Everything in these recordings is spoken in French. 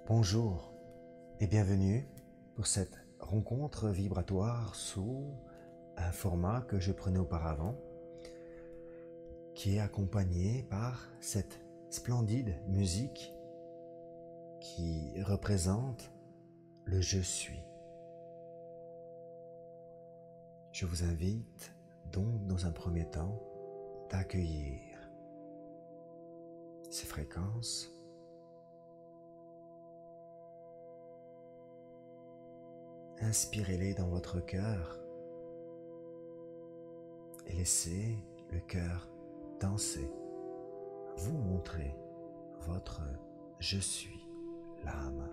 Bonjour et bienvenue pour cette rencontre vibratoire sous un format que je prenais auparavant, qui est accompagné par cette splendide musique qui représente le je suis. Je vous invite donc dans un premier temps d'accueillir ces fréquences inspirez-les dans votre cœur et laissez le cœur danser, vous montrer votre je suis, l'âme.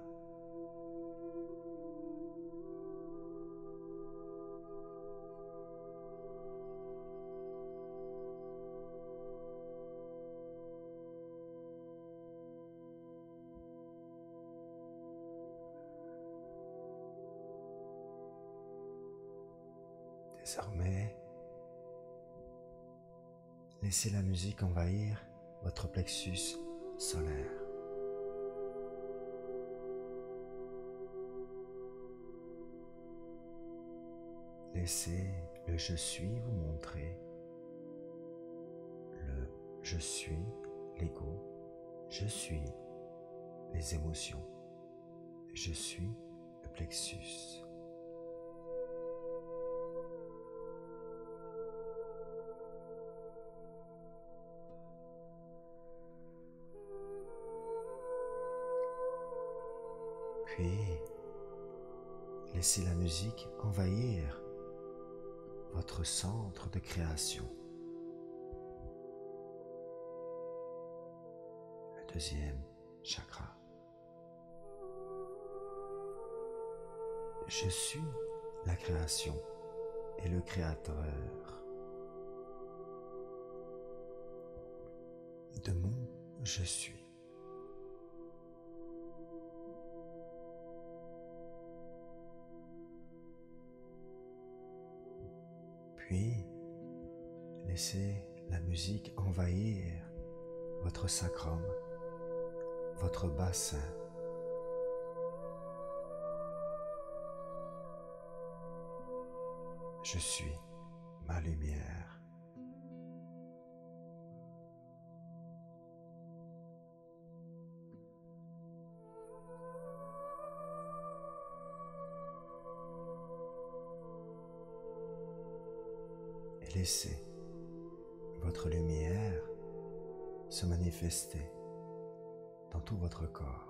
Désormais, laissez la musique envahir votre plexus solaire. Laissez le je suis vous montrer le je suis, l'ego, je suis les émotions, je suis le plexus. Puis, laissez la musique envahir votre centre de création. Le deuxième chakra. Je suis la création et le créateur de mon je suis. Puis, laissez la musique envahir votre sacrum, votre bassin. Je suis ma lumière. Et laissez votre lumière se manifester dans tout votre corps.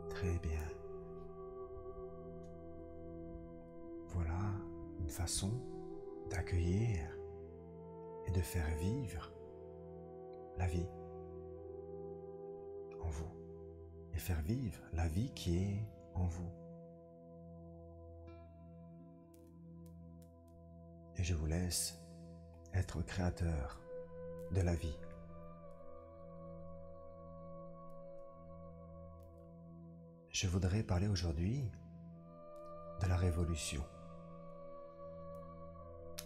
Très bien. Voilà une façon d'accueillir et de faire vivre la vie en vous et faire vivre la vie qui est en vous. Et je vous laisse être créateur de la vie. Je voudrais parler aujourd'hui de la révolution,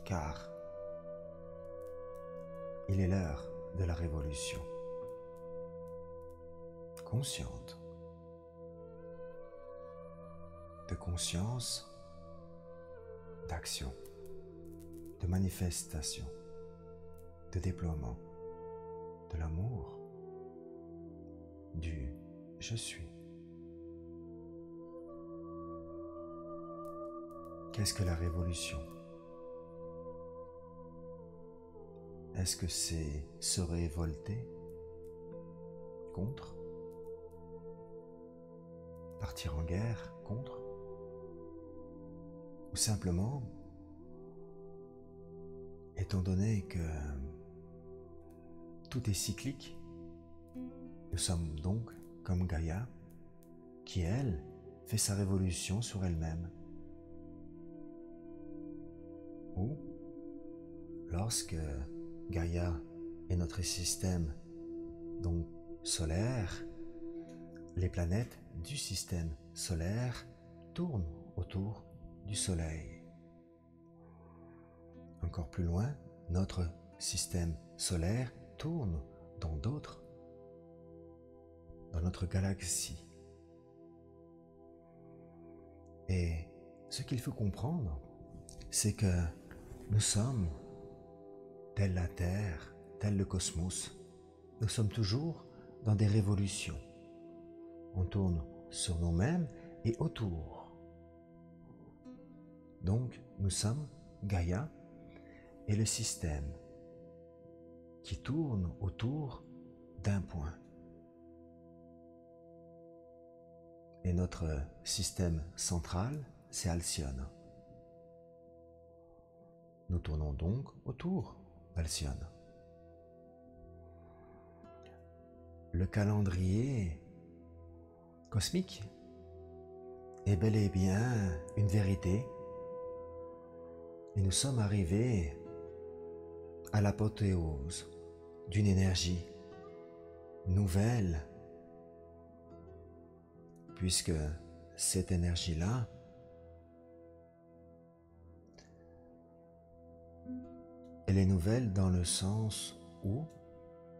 car il est l'heure de la révolution, consciente, de conscience, d'action, de manifestation, de déploiement, de l'amour, du je suis. Qu'est-ce que la révolution? Est-ce que c'est se révolter contre? Partir en guerre contre? Ou simplement, étant donné que tout est cyclique, nous sommes donc comme Gaïa, qui elle fait sa révolution sur elle-même où, lorsque Gaïa est notre système donc solaire, les planètes du système solaire tournent autour du Soleil. Encore plus loin, notre système solaire tourne dans notre galaxie. Et ce qu'il faut comprendre, c'est que nous sommes, telle la Terre, tel le cosmos, nous sommes toujours dans des révolutions. On tourne sur nous-mêmes et autour. Donc, nous sommes Gaïa et le système qui tourne autour d'un point. Et notre système central, c'est Alcyone. Nous tournons donc autour d'Alcyone. Le calendrier cosmique est bel et bien une vérité et nous sommes arrivés à l'apothéose d'une énergie nouvelle, puisque cette énergie-là elle est nouvelle dans le sens où,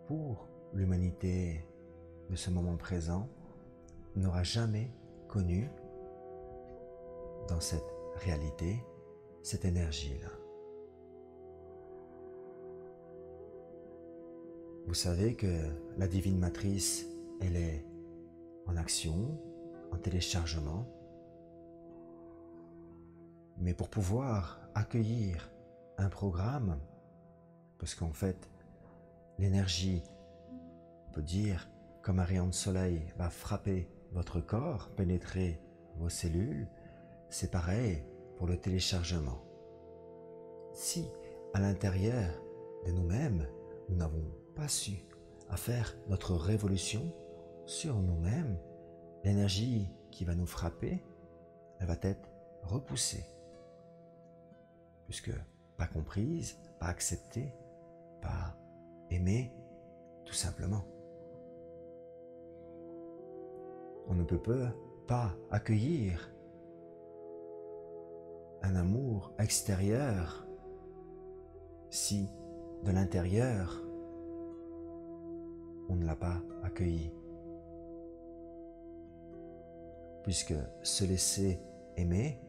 pour l'humanité de ce moment présent, n'aura jamais connu dans cette réalité cette énergie-là. Vous savez que la Divine Matrice, elle est en action, en téléchargement, mais pour pouvoir accueillir un programme, parce qu'en fait, l'énergie, on peut dire, comme un rayon de soleil, va frapper votre corps, pénétrer vos cellules, c'est pareil pour le téléchargement. Si, à l'intérieur de nous-mêmes, nous n'avons pas su à faire notre révolution sur nous-mêmes, l'énergie qui va nous frapper, elle va être repoussée, puisque pas comprise, pas acceptée, pas aimée, tout simplement. On ne peut pas accueillir un amour extérieur si de l'intérieur on ne l'a pas accueilli. Puisque se laisser aimer,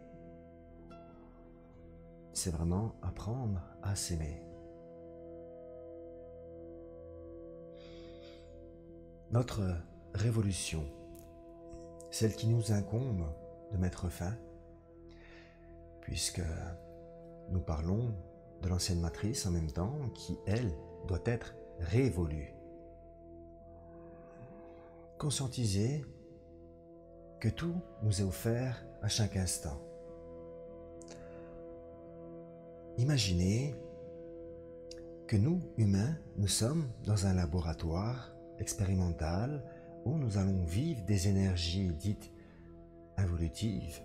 c'est vraiment apprendre à s'aimer. Notre révolution, celle qui nous incombe de mettre fin, puisque nous parlons de l'ancienne matrice en même temps qui, elle, doit être révolue. Conscientiser que tout nous est offert à chaque instant. Imaginez que nous, humains, nous sommes dans un laboratoire expérimental où nous allons vivre des énergies dites involutives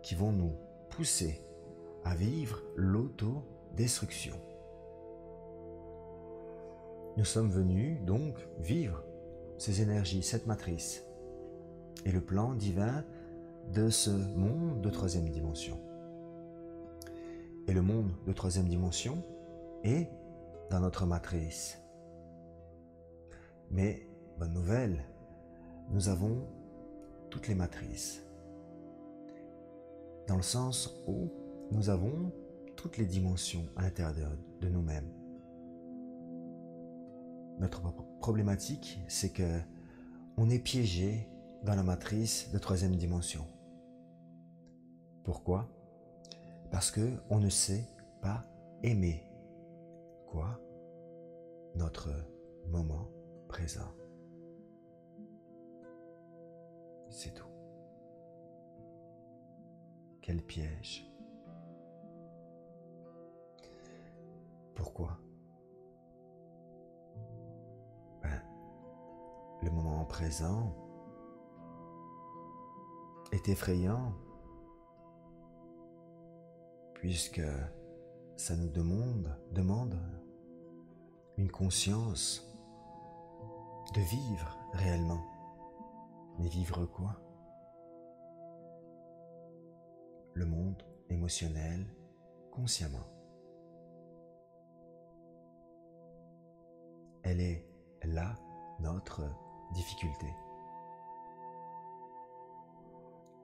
qui vont nous pousser à vivre l'autodestruction. Nous sommes venus donc vivre ces énergies, cette matrice et le plan divin de ce monde de troisième dimension. Et le monde de troisième dimension est dans notre matrice. Mais, bonne nouvelle, nous avons toutes les matrices. Dans le sens où nous avons toutes les dimensions à l'intérieur de nous-mêmes. Notre problématique, c'est que on est piégé dans la matrice de troisième dimension. Pourquoi? Parce qu'on ne sait pas aimer. Quoi? Notre moment présent. C'est tout. Quel piège. Pourquoi? Le moment présent est effrayant puisque ça nous demande une conscience de vivre réellement. Mais vivre quoi? Le monde émotionnel consciemment. Elle est là notre difficulté.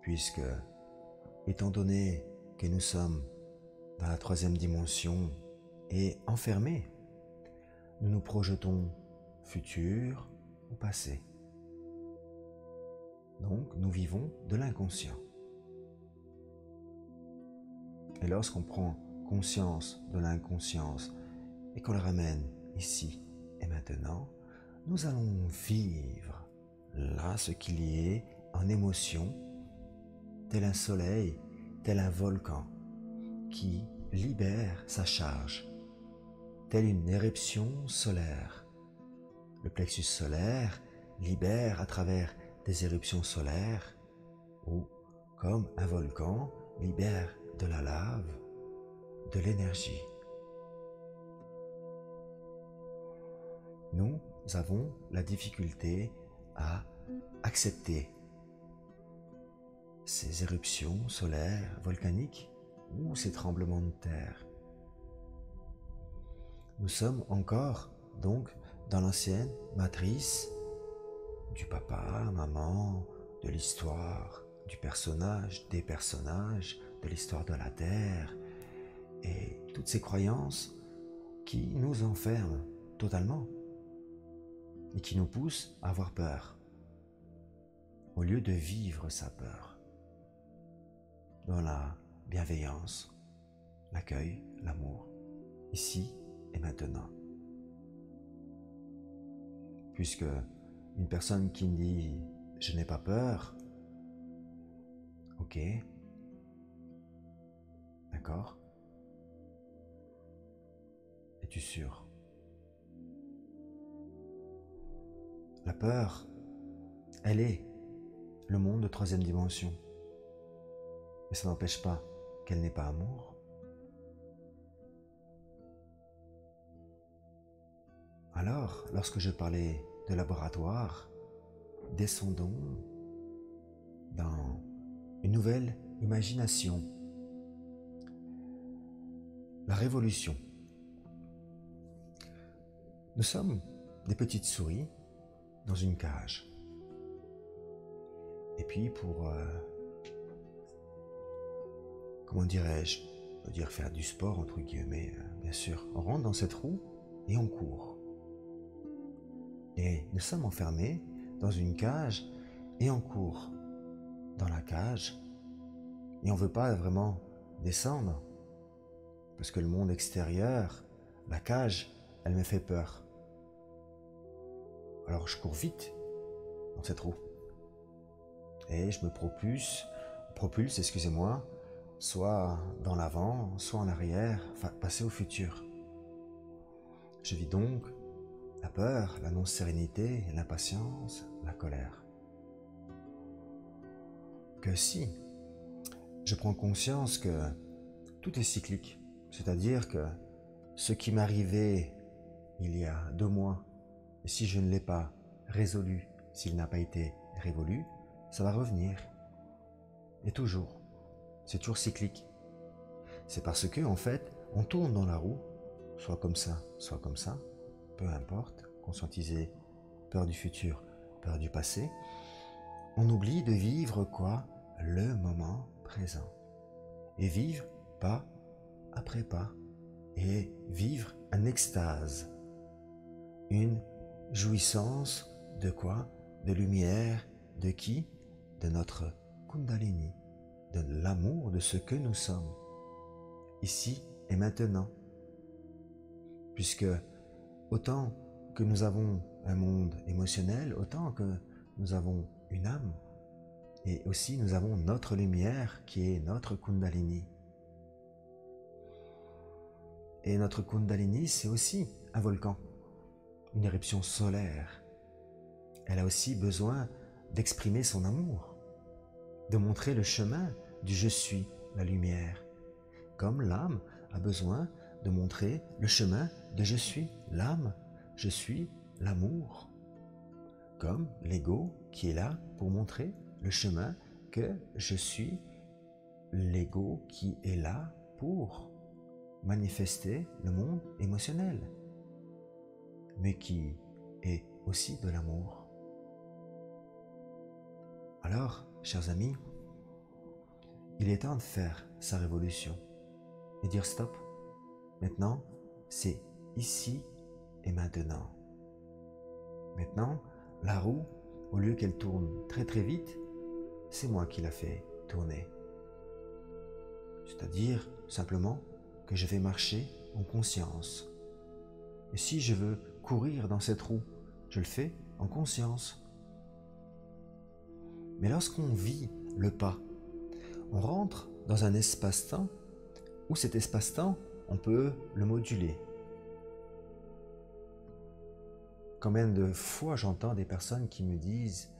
Puisque, étant donné que nous sommes dans la troisième dimension et enfermés, nous nous projetons futur ou passé. Donc, nous vivons de l'inconscient. Et lorsqu'on prend conscience de l'inconscience et qu'on le ramène ici et maintenant, nous allons vivre là ce qu'il y est en émotion, tel un soleil, tel un volcan qui libère sa charge, telle une éruption solaire. Le plexus solaire libère à travers des éruptions solaires ou, comme un volcan, libère de la lave, de l'énergie. Nous avons la difficulté à accepter ces éruptions solaires, volcaniques ou ces tremblements de terre. Nous sommes encore donc dans l'ancienne matrice du papa, maman, de l'histoire, du personnage, des personnages, de l'histoire de la terre et toutes ces croyances qui nous enferment totalement et qui nous poussent à avoir peur au lieu de vivre sa peur dans la bienveillance, l'accueil, l'amour, ici et maintenant. Puisque une personne qui me dit « je n'ai pas peur », ok, d'accord, es-tu sûr? La peur, elle est le monde de troisième dimension. Mais ça n'empêche pas qu'elle n'est pas amour. Alors, lorsque je parlais de laboratoire, descendons dans une nouvelle imagination. La révolution. Nous sommes des petites souris dans une cage. Et puis pour, comment dirais-je, on peut dire faire du sport entre guillemets, bien sûr, on rentre dans cette roue et on court. Et nous sommes enfermés dans une cage et on court dans la cage et on ne veut pas vraiment descendre parce que le monde extérieur, la cage, elle me fait peur. Alors je cours vite dans cette roue et je me propulse, excusez-moi, soit dans l'avant, soit en arrière, enfin passer au futur. Je vis donc la peur, la non-sérénité, l'impatience, la colère. Que si je prends conscience que tout est cyclique, c'est-à-dire que ce qui m'arrivait il y a 2 mois, et si je ne l'ai pas résolu, s'il n'a pas été révolu, ça va revenir. Et toujours. C'est toujours cyclique. C'est parce que, en fait, on tourne dans la roue, soit comme ça, peu importe, conscientiser, peur du futur, peur du passé, on oublie de vivre quoi? Le moment présent. Et vivre pas après pas. Et vivre en extase. Une jouissance de quoi? De lumière, de qui? De notre Kundalini, de l'amour de ce que nous sommes, ici et maintenant. Puisque autant que nous avons un monde émotionnel, autant que nous avons une âme, et aussi nous avons notre lumière qui est notre Kundalini. Et notre Kundalini, c'est aussi un volcan, une éruption solaire. Elle a aussi besoin d'exprimer son amour, de montrer le chemin du « je suis », la lumière, comme l'âme a besoin de montrer le chemin de je suis l'âme, je suis l'amour. Comme l'ego qui est là pour montrer le chemin que je suis l'ego qui est là pour manifester le monde émotionnel, mais qui est aussi de l'amour. Alors, chers amis, il est temps de faire sa révolution et dire stop. Maintenant, c'est ici et maintenant. Maintenant, la roue, au lieu qu'elle tourne très très vite, c'est moi qui la fais tourner. C'est-à-dire simplement que je vais marcher en conscience. Et si je veux courir dans cette roue, je le fais en conscience. Mais lorsqu'on vit le pas, on rentre dans un espace-temps où cet espace-temps, on peut le moduler. Combien de fois j'entends des personnes qui me disent,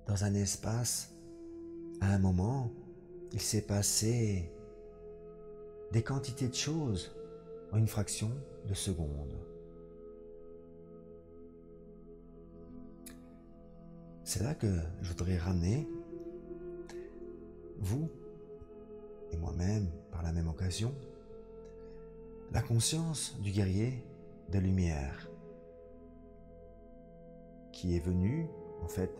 dans un espace, à un moment, il s'est passé des quantités de choses en une fraction de seconde. C'est là que je voudrais ramener vous et moi-même par la même occasion la conscience du guerrier de lumière qui est venu en fait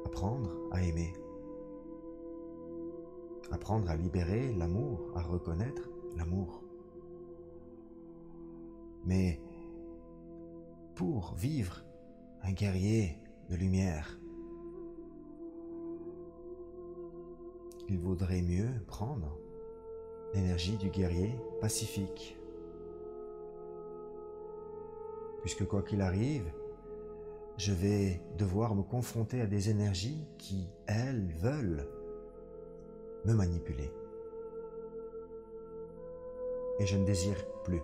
apprendre à aimer, apprendre à libérer l'amour, à reconnaître l'amour. Mais pour vivre un guerrier de lumière, il vaudrait mieux prendre l'énergie du guerrier pacifique. Puisque quoi qu'il arrive, je vais devoir me confronter à des énergies qui, elles, veulent me manipuler. Et je ne désire plus.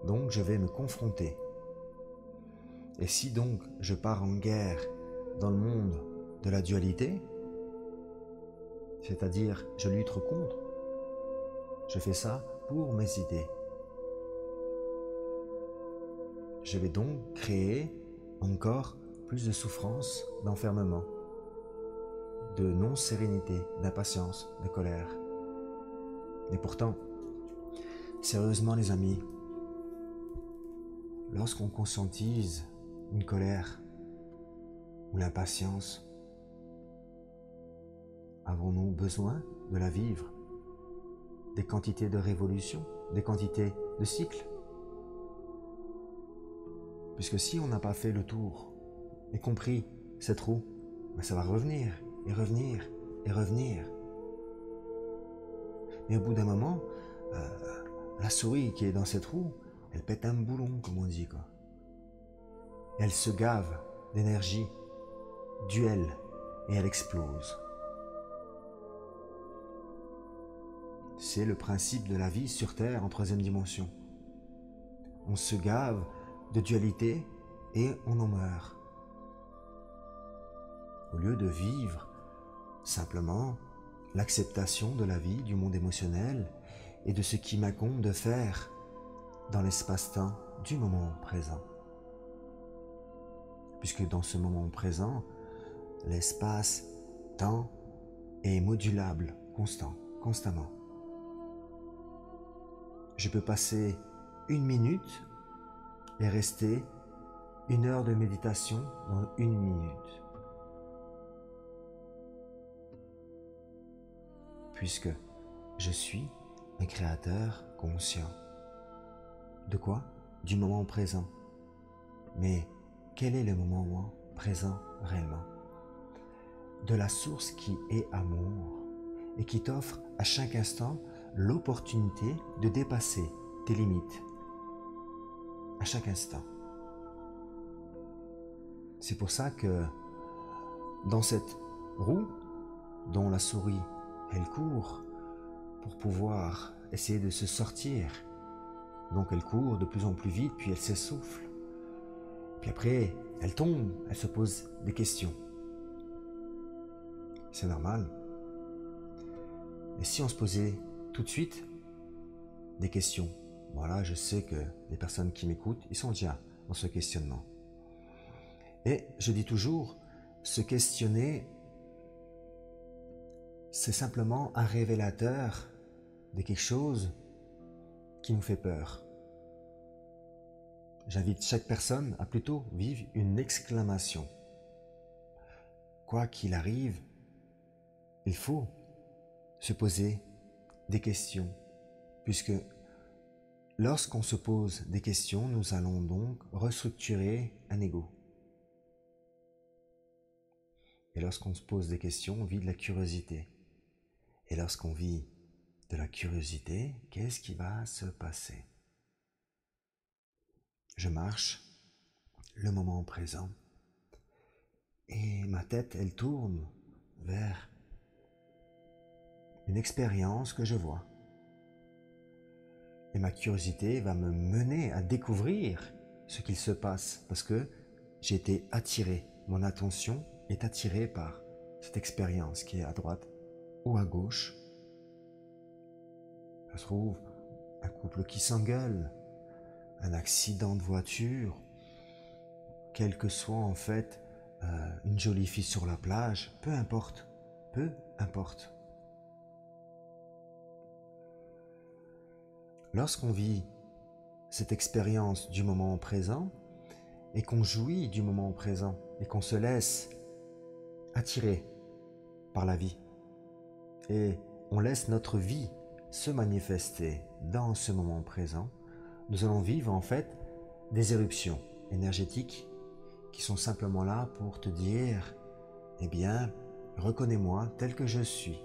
Donc je vais me confronter. Et si donc je pars en guerre dans le monde de la dualité, c'est-à-dire je lutte contre, je fais ça pour mes idées. Je vais donc créer encore plus de souffrance, d'enfermement, de non-sérénité, d'impatience, de colère. Et pourtant, sérieusement les amis, lorsqu'on conscientise une colère ou l'impatience, avons-nous besoin de la vivre? Des quantités de révolution, des quantités de cycles? Puisque si on n'a pas fait le tour et compris cette roue, ça va revenir et revenir et revenir. Mais au bout d'un moment, la souris qui est dans cette roue, elle pète un boulon, comme on dit, quoi. Elle se gave d'énergie, duel, et elle explose. C'est le principe de la vie sur Terre en troisième dimension. On se gave de dualité et on en meurt. Au lieu de vivre simplement l'acceptation de la vie, du monde émotionnel et de ce qui m'incombe de faire dans l'espace-temps du moment présent. Puisque dans ce moment présent, l'espace-temps est modulable, constamment. Je peux passer 1 minute et rester 1 heure de méditation dans 1 minute. Puisque je suis un créateur conscient. De quoi? Du moment présent. Mais quel est le moment présent réellement? De la source qui est amour et qui t'offre à chaque instant l'opportunité de dépasser tes limites. À chaque instant. C'est pour ça que dans cette roue dont la souris, elle court pour pouvoir essayer de se sortir. Donc elle court de plus en plus vite, puis elle s'essouffle. Puis après, elle tombe, elle se pose des questions. C'est normal. Et si on se posait tout de suite des questions. Voilà, je sais que les personnes qui m'écoutent, ils sont déjà dans ce questionnement. Et je dis toujours, se questionner, c'est simplement un révélateur de quelque chose qui nous fait peur. J'invite chaque personne à plutôt vivre une exclamation. Quoi qu'il arrive, il faut se poser des questions, puisque lorsqu'on se pose des questions, nous allons donc restructurer un ego. Et lorsqu'on se pose des questions, on vit de la curiosité. Et lorsqu'on vit de la curiosité, qu'est-ce qui va se passer? Je marche, le moment présent, et ma tête, elle tourne vers une expérience que je vois. Et ma curiosité va me mener à découvrir ce qu'il se passe, parce que j'ai été attiré, mon attention est attirée par cette expérience qui est à droite ou à gauche. Ça se trouve, un couple qui s'engueule, un accident de voiture, quelle que soit en fait une jolie fille sur la plage, peu importe, peu importe. Lorsqu'on vit cette expérience du moment présent et qu'on jouit du moment présent et qu'on se laisse attirer par la vie et on laisse notre vie se manifester dans ce moment présent, nous allons vivre en fait des éruptions énergétiques qui sont simplement là pour te dire, eh bien, reconnais-moi tel que je suis,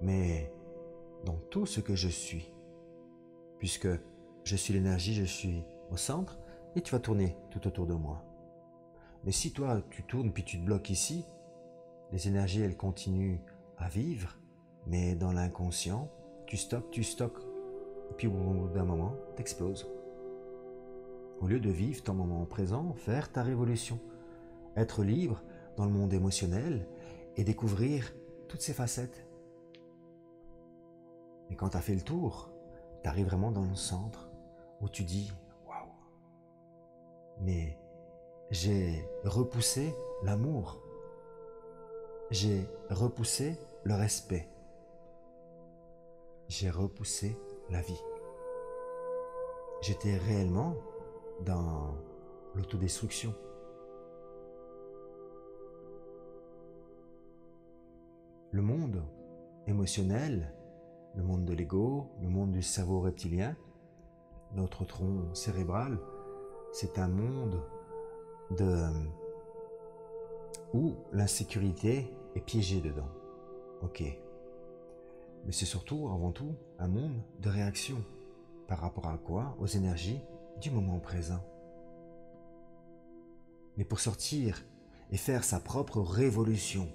mais dans tout ce que je suis, puisque je suis l'énergie, je suis au centre, et tu vas tourner tout autour de moi. Mais si toi, tu tournes puis tu te bloques ici, les énergies, elles continuent à vivre, mais dans l'inconscient, tu stockes, et puis au bout d'un moment, t'exploses. Au lieu de vivre ton moment présent, faire ta révolution, être libre dans le monde émotionnel et découvrir toutes ces facettes. Et quand tu as fait le tour, tu arrives vraiment dans le centre où tu dis « Waouh !» Mais j'ai repoussé l'amour, j'ai repoussé le respect, j'ai repoussé la vie. J'étais réellement dans l'autodestruction. Le monde émotionnel, le monde de l'ego, le monde du cerveau reptilien, notre tronc cérébral, c'est un monde où l'insécurité est piégée dedans. Ok. Mais c'est surtout, avant tout, un monde de réaction. Par rapport à quoi? Aux énergies du moment présent. Mais pour sortir et faire sa propre révolution,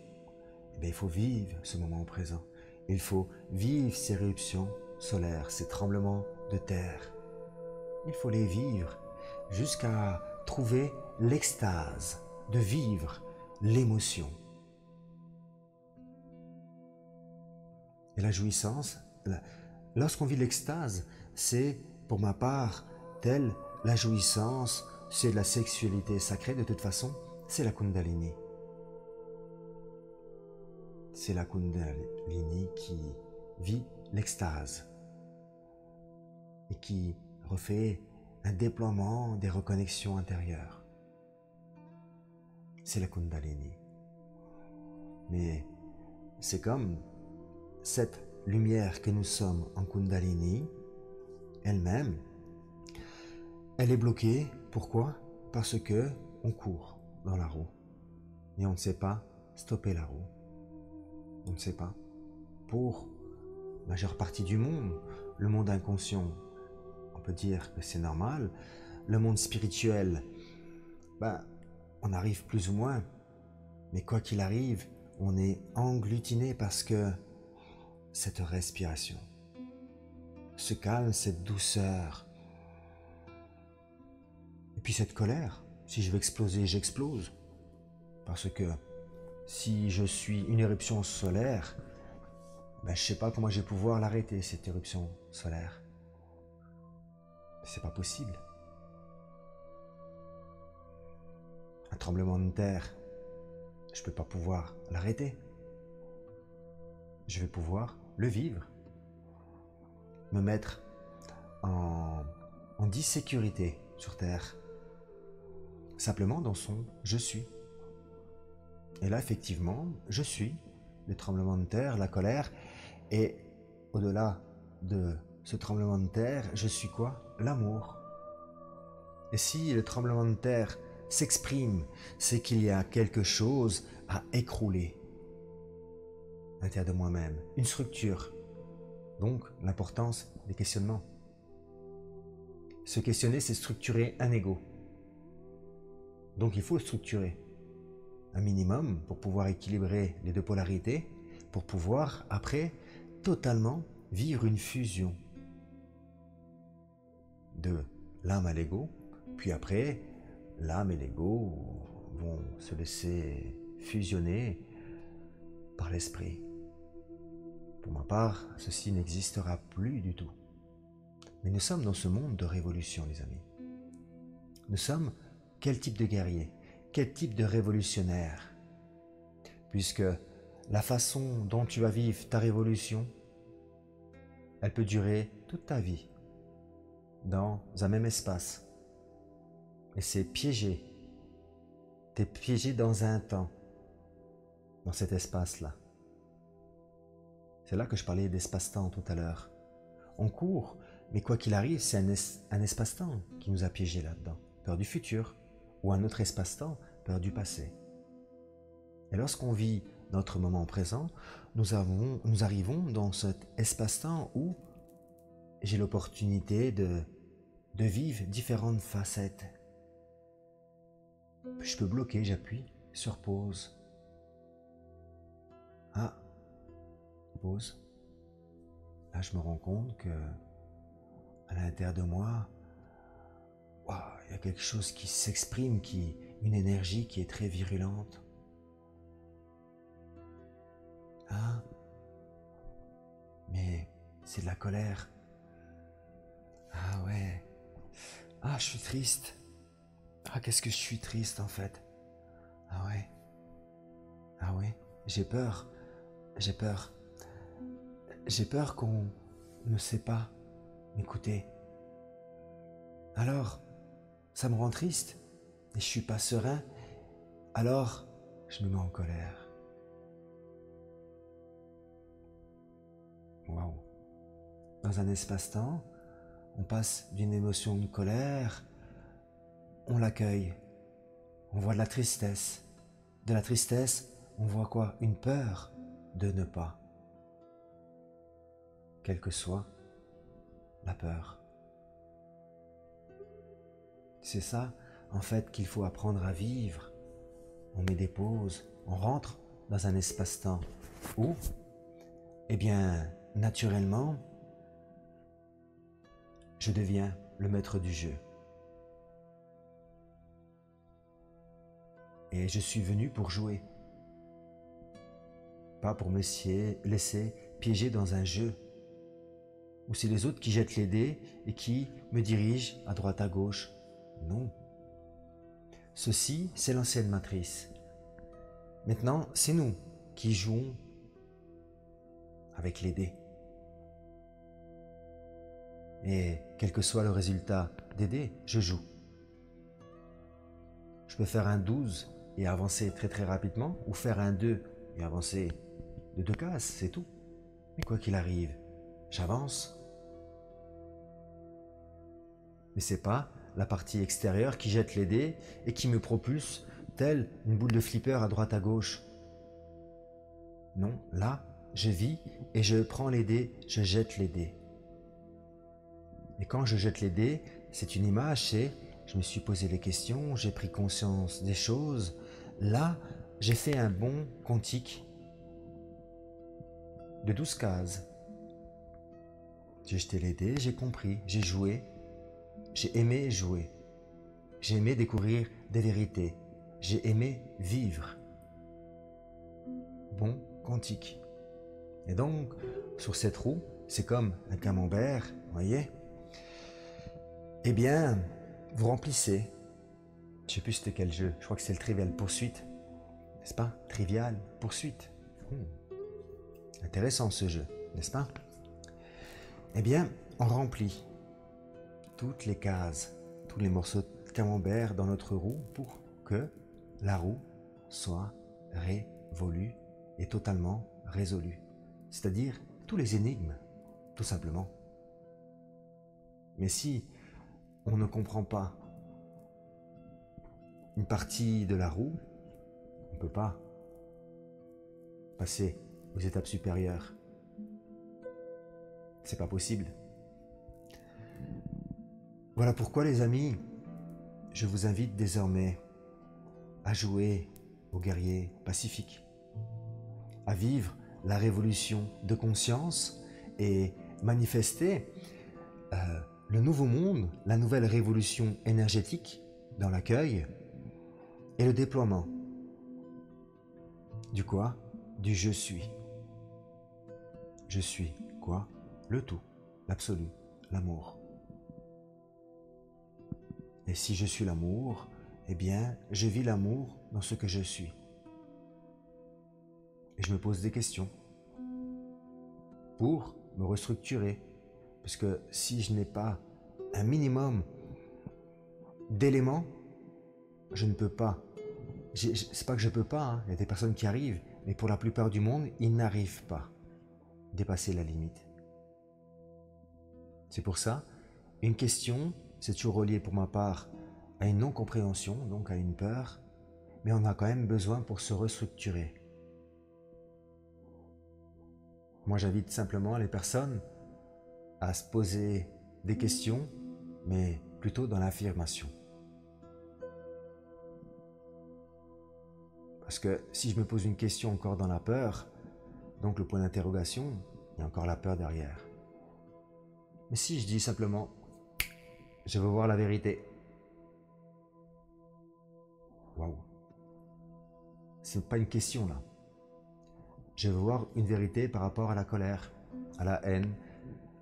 eh bien, il faut vivre ce moment présent. Il faut vivre ces éruptions solaires, ces tremblements de terre. Il faut les vivre jusqu'à trouver l'extase de vivre l'émotion. Et la jouissance, lorsqu'on vit l'extase, c'est, pour ma part, telle la jouissance, c'est de la sexualité sacrée, de toute façon, c'est la Kundalini. C'est la Kundalini qui vit l'extase et qui refait un déploiement des reconnexions intérieures. C'est la Kundalini. Mais c'est comme cette lumière que nous sommes en Kundalini, elle-même, elle est bloquée. Pourquoi? Parce que on court dans la roue et on ne sait pas stopper la roue. On ne sait pas. Pour la majeure partie du monde, le monde inconscient, on peut dire que c'est normal. Le monde spirituel, on arrive plus ou moins. Mais quoi qu'il arrive, on est engloutiné parce que cette respiration, ce calme, cette douceur, et puis cette colère, si je veux exploser, j'explose. Parce que si je suis une éruption solaire, je ne sais pas comment je vais pouvoir l'arrêter, cette éruption solaire. C'est pas possible. Un tremblement de terre, je ne peux pas pouvoir l'arrêter. Je vais pouvoir le vivre. Me mettre en dissécurité sur Terre. Simplement dans son « je suis ». Et là, effectivement, je suis le tremblement de terre, la colère. Et au-delà de ce tremblement de terre, je suis quoi? L'amour. Et si le tremblement de terre s'exprime, c'est qu'il y a quelque chose à écrouler à l'intérieur de moi-même, une structure. Donc, l'importance des questionnements. Se questionner, c'est structurer un ego. Donc, il faut structurer un minimum pour pouvoir équilibrer les deux polarités, pour pouvoir, après, totalement vivre une fusion de l'âme à l'ego, puis après, l'âme et l'ego vont se laisser fusionner par l'esprit. Pour ma part, ceci n'existera plus du tout. Mais nous sommes dans ce monde de révolution, les amis. Nous sommes quel type de guerrier? Quel type de révolutionnaire? Puisque la façon dont tu vas vivre ta révolution, elle peut durer toute ta vie, dans un même espace. Et c'est piégé. Tu es piégé dans un temps, dans cet espace-là. C'est là que je parlais d'espace-temps tout à l'heure. On court, mais quoi qu'il arrive, c'est un espace-temps qui nous a piégés là-dedans. Peur du futur, ou un autre espace-temps, peur du passé. Et lorsqu'on vit notre moment présent, nous arrivons dans cet espace-temps où j'ai l'opportunité de vivre différentes facettes. Je peux bloquer, j'appuie sur pause. Ah, pause. Là, je me rends compte que à l'intérieur de moi, wow, il y a quelque chose qui s'exprime, une énergie qui est très virulente. Ah, mais c'est de la colère. Ah ouais. Ah, je suis triste. Ah, qu'est-ce que je suis triste en fait. Ah ouais. Ah ouais. J'ai peur. J'ai peur. J'ai peur qu'on ne sait pas m'écouter. Alors, ça me rend triste et je suis pas serein. Alors, je me mets en colère. Waouh. Dans un espace-temps, on passe d'une émotion de colère, on l'accueille, on voit de la tristesse. De la tristesse, on voit quoi? Une peur de ne pas. Quelle que soit la peur. C'est ça, en fait, qu'il faut apprendre à vivre. On met des pauses, on rentre dans un espace-temps où, eh bien, naturellement, je deviens le maître du jeu. Et je suis venu pour jouer. Pas pour me laisser piéger dans un jeu où c'est les autres qui jettent les dés et qui me dirigent à droite à gauche. Non. Ceci, c'est l'ancienne matrice. Maintenant, c'est nous qui jouons avec les dés. Et quel que soit le résultat des dés, je joue. Je peux faire un 12 et avancer très très rapidement, ou faire un 2 et avancer de 2 cases, c'est tout. Mais quoi qu'il arrive, j'avance. Mais c'est pas la partie extérieure qui jette les dés et qui me propulse telle une boule de flipper à droite à gauche. Non, là, je vis et je prends les dés, je jette les dés. Et quand je jette les dés, c'est une image, c'est je me suis posé les questions, j'ai pris conscience des choses. Là, j'ai fait un bond quantique de 12 cases. J'ai jeté les dés, j'ai compris, j'ai joué, j'ai aimé jouer. J'ai aimé découvrir des vérités. J'ai aimé vivre. Bond quantique. Et donc, sur cette roue, c'est comme un camembert, vous voyez? Eh bien, vous remplissez. Je ne sais plus c'était quel jeu. Je crois que c'est le Trivial Poursuite. N'est-ce pas? Trivial Poursuite. Intéressant ce jeu, n'est-ce pas? Eh bien, on remplit toutes les cases, tous les morceaux de camembert dans notre roue pour que la roue soit révolue et totalement résolue. C'est-à-dire tous les énigmes, tout simplement. Mais si on ne comprend pas une partie de la roue, on ne peut pas passer aux étapes supérieures. C'est pas possible. Voilà pourquoi, les amis, je vous invite désormais à jouer au guerrier pacifique, à vivre la révolution de conscience et manifester le nouveau monde, la nouvelle révolution énergétique dans l'accueil et le déploiement du quoi? Du je suis. Je suis quoi? Le tout, l'absolu, l'amour. Et si je suis l'amour, eh bien, je vis l'amour dans ce que je suis. Et je me pose des questions pour me restructurer. Parce que si je n'ai pas un minimum d'éléments, je ne peux pas. C'est pas que je peux pas, hein. Il y a des personnes qui arrivent, mais pour la plupart du monde, ils n'arrivent pas à dépasser la limite. C'est pour ça, une question, c'est toujours relié pour ma part à une non-compréhension, donc à une peur, mais on a quand même besoin pour se restructurer. Moi, j'invite simplement les personnes à se poser des questions, mais plutôt dans l'affirmation. Parce que si je me pose une question encore dans la peur, donc le point d'interrogation, il y a encore la peur derrière. Mais si je dis simplement, je veux voir la vérité. Waouh. C'est pas une question là. Je veux voir une vérité par rapport à la colère, à la haine,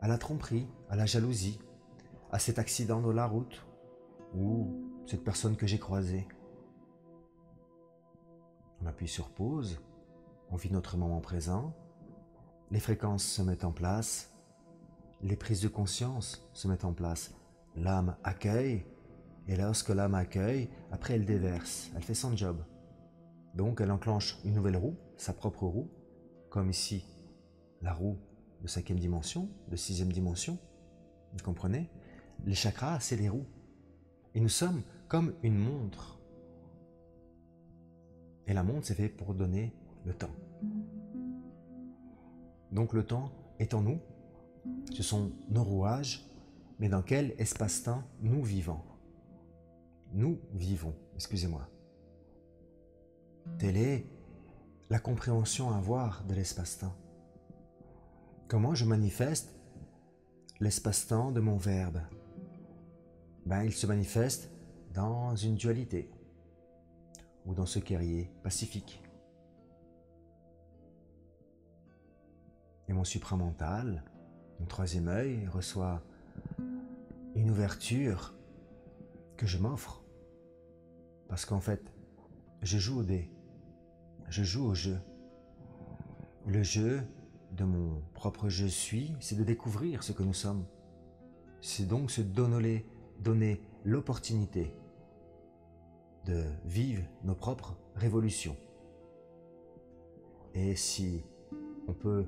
à la tromperie, à la jalousie, à cet accident de la route ou cette personne que j'ai croisée. On appuie sur pause, on vit notre moment présent, les fréquences se mettent en place, les prises de conscience se mettent en place, l'âme accueille, et lorsque l'âme accueille, après elle déverse, elle fait son job. Donc elle enclenche une nouvelle roue, sa propre roue, comme ici la roue de 5e dimension, de 6e dimension, vous comprenez? Les chakras, c'est les roues. Et nous sommes comme une montre. Et la montre, c'est fait pour donner le temps. Donc le temps est en nous. Ce sont nos rouages, mais dans quel espace-temps nous vivons? Nous vivons, excusez-moi. Telle est la compréhension à avoir de l'espace-temps. Comment je manifeste l'espace-temps de mon verbe? Il se manifeste dans une dualité, ou dans ce guerrier pacifique. Et mon supramental, mon 3e œil, reçoit une ouverture que je m'offre. Parce qu'en fait, je joue au dé, je joue au jeu. Le jeu de mon propre je suis, c'est de découvrir ce que nous sommes. C'est donc se donner l'opportunité de vivre nos propres révolutions. Et si on peut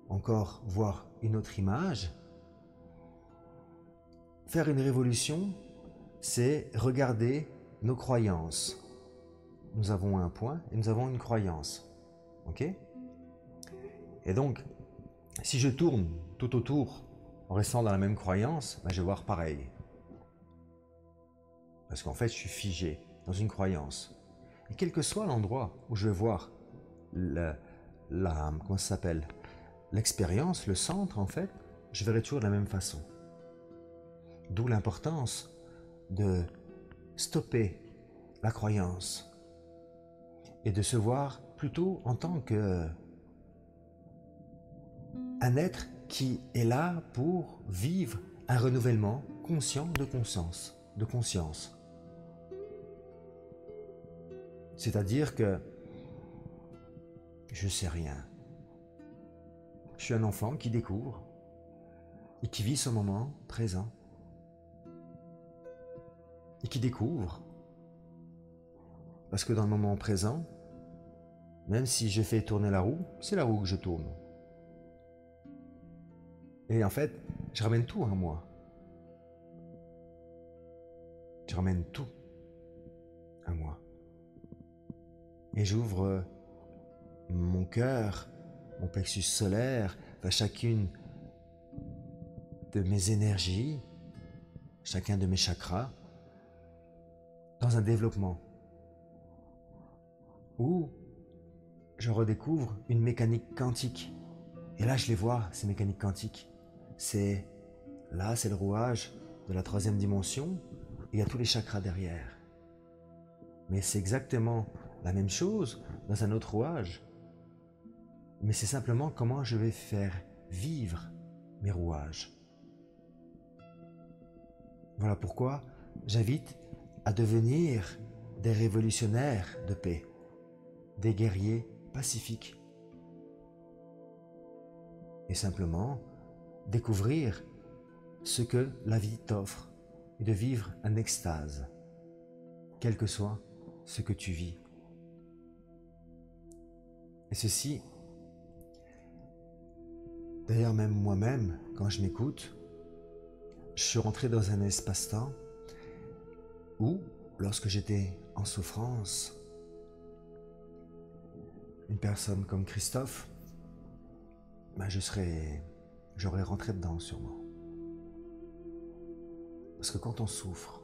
encore voir une autre image, faire une révolution, c'est regarder nos croyances. Nous avons un point et nous avons une croyance. Ok? Et donc, si je tourne tout autour en restant dans la même croyance, je vais voir pareil. Parce qu'en fait, je suis figé dans une croyance. Et quel que soit l'endroit où je vais voir comment ça s'appelle, l'expérience, le centre, en fait, je verrai toujours de la même façon. D'où l'importance de stopper la croyance et de se voir plutôt en tant qu'un être qui est là pour vivre un renouvellement conscient de conscience. C'est-à-dire que je sais rien. Je suis un enfant qui découvre et qui vit ce moment présent. Et qui découvre. Parce que dans le moment présent, même si je fais tourner la roue, c'est la roue que je tourne. Et en fait, je ramène tout à moi. Je ramène tout à moi. Et j'ouvre mon cœur, mon plexus solaire, chacune de mes énergies, chacun de mes chakras, dans un développement où je redécouvre une mécanique quantique. Et là, je les vois, ces mécaniques quantiques. C'est le rouage de la 3e dimension, et il y a tous les chakras derrière. Mais c'est exactement la même chose dans un autre rouage. Mais c'est simplement comment je vais faire vivre mes rouages. Voilà pourquoi j'invite à devenir des révolutionnaires de paix, des guerriers pacifiques. Et simplement découvrir ce que la vie t'offre et de vivre en extase, quel que soit ce que tu vis. Et ceci, d'ailleurs même moi-même, quand je m'écoute, je suis rentré dans un espace-temps où, lorsque j'étais en souffrance, une personne comme Christophe, j'aurais rentré dedans sûrement. Parce que quand on souffre,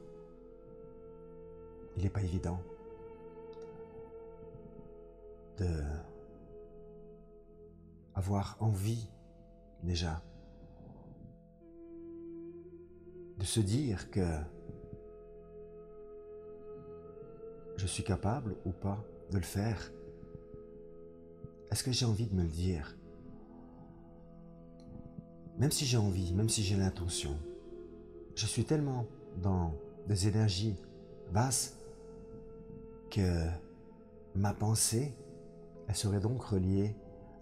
il n'est pas évident de avoir envie déjà de se dire que je suis capable ou pas de le faire. Est-ce que j'ai envie de me le dire? Même si j'ai envie, même si j'ai l'intention, je suis tellement dans des énergies basses que ma pensée, elle serait donc reliée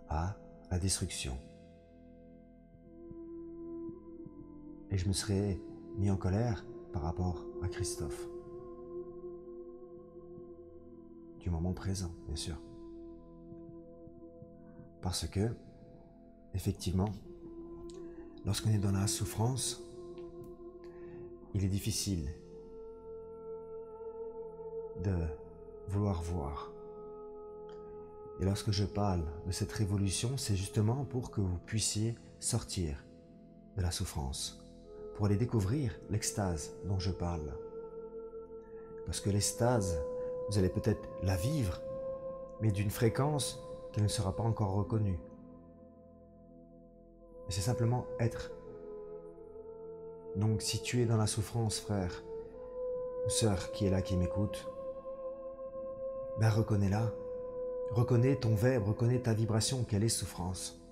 à la destruction. Et je me serais mis en colère par rapport à Christophe. Du moment présent, bien sûr. Parce que, effectivement, lorsqu'on est dans la souffrance, il est difficile de vouloir voir. Et lorsque je parle de cette révolution, c'est justement pour que vous puissiez sortir de la souffrance, pour aller découvrir l'extase dont je parle. Parce que l'extase, vous allez peut-être la vivre, mais d'une fréquence qui ne sera pas encore reconnue. Et c'est simplement être. Donc si tu es dans la souffrance, frère ou sœur qui est là, qui m'écoute, ben reconnais-la. Reconnais ton verbe, reconnais ta vibration, quelle est souffrance.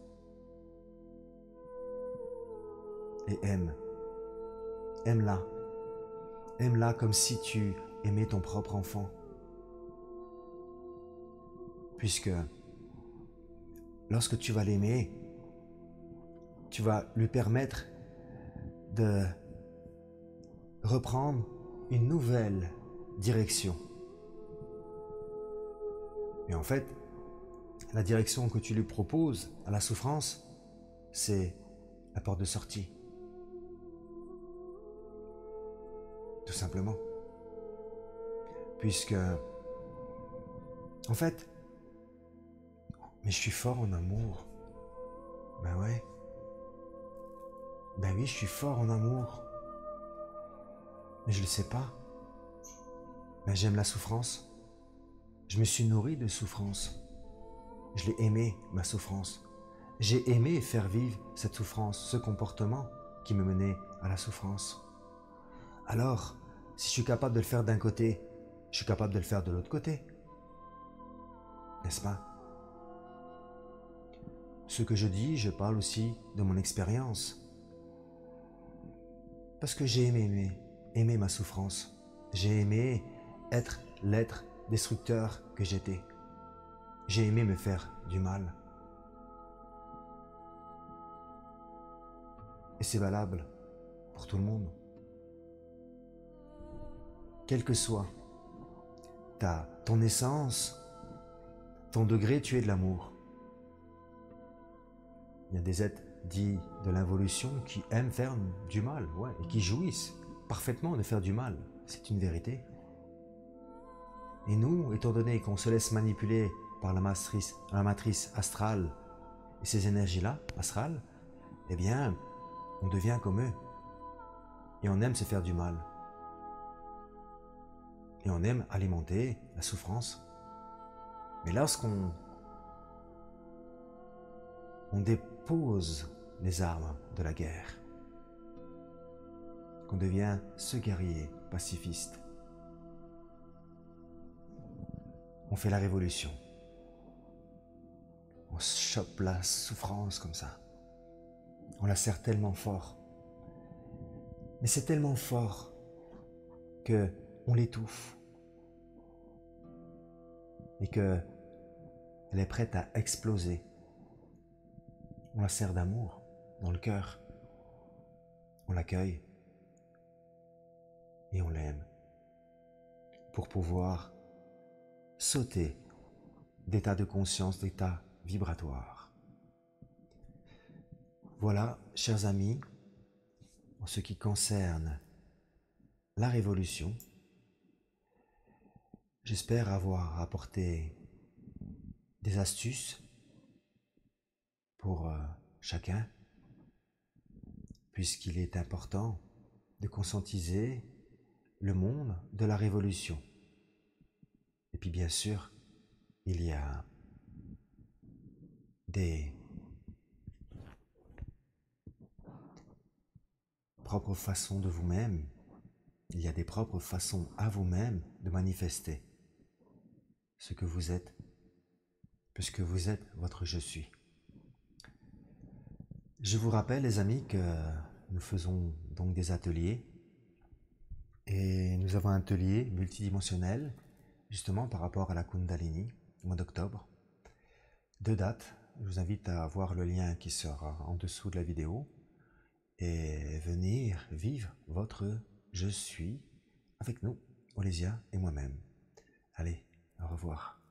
Et aime. Aime-la. Aime-la comme si tu aimais ton propre enfant. Puisque lorsque tu vas l'aimer, tu vas lui permettre de reprendre une nouvelle direction. Et en fait, la direction que tu lui proposes à la souffrance, c'est la porte de sortie. Tout simplement. Puisque, en fait, mais je suis fort en amour. Ben ouais. Ben oui, je suis fort en amour. Mais je le sais pas. Ben j'aime la souffrance. Je me suis nourri de souffrance. Je l'ai aimé, ma souffrance. J'ai aimé faire vivre cette souffrance, ce comportement qui me menait à la souffrance. Alors, si je suis capable de le faire d'un côté, je suis capable de le faire de l'autre côté. N'est-ce pas? Ce que je dis, je parle aussi de mon expérience. parce que j'ai aimé ma souffrance. J'ai aimé être l'être destructeur que j'étais. J'ai aimé me faire du mal. Et c'est valable pour tout le monde. Quelle que soit ton essence, ton degré, tu es de l'amour. Il y a des êtres dits de l'involution qui aiment faire du mal, ouais, et qui jouissent parfaitement de faire du mal. C'est une vérité. Et nous, étant donné qu'on se laisse manipuler par la matrice astrale et ces énergies-là, astrales, eh bien, on devient comme eux. Et on aime se faire du mal. Et on aime alimenter la souffrance. Mais lorsqu'on dépose les armes de la guerre, qu'on devient ce guerrier pacifiste, on fait la révolution. On chope la souffrance comme ça. On la serre tellement fort. Mais c'est tellement fort que on l'étouffe. Et qu'elle est prête à exploser. On la serre d'amour dans le cœur. On l'accueille. Et on l'aime. Pour pouvoir sauter d'état de conscience, d'état vibratoire. Voilà, chers amis, en ce qui concerne la révolution, j'espère avoir apporté des astuces pour chacun, puisqu'il est important de conscientiser le monde de la révolution. Et puis bien sûr, il y a des propres façons de vous-même, il y a des propres façons à vous-même de manifester ce que vous êtes, puisque vous êtes votre je suis. Je vous rappelle, les amis, que nous faisons donc des ateliers et nous avons un atelier multidimensionnel justement par rapport à la Kundalini au mois d'octobre. 2 dates, je vous invite à voir le lien qui sera en dessous de la vidéo et venir vivre votre je suis avec nous, Olésia et moi-même. Allez, au revoir.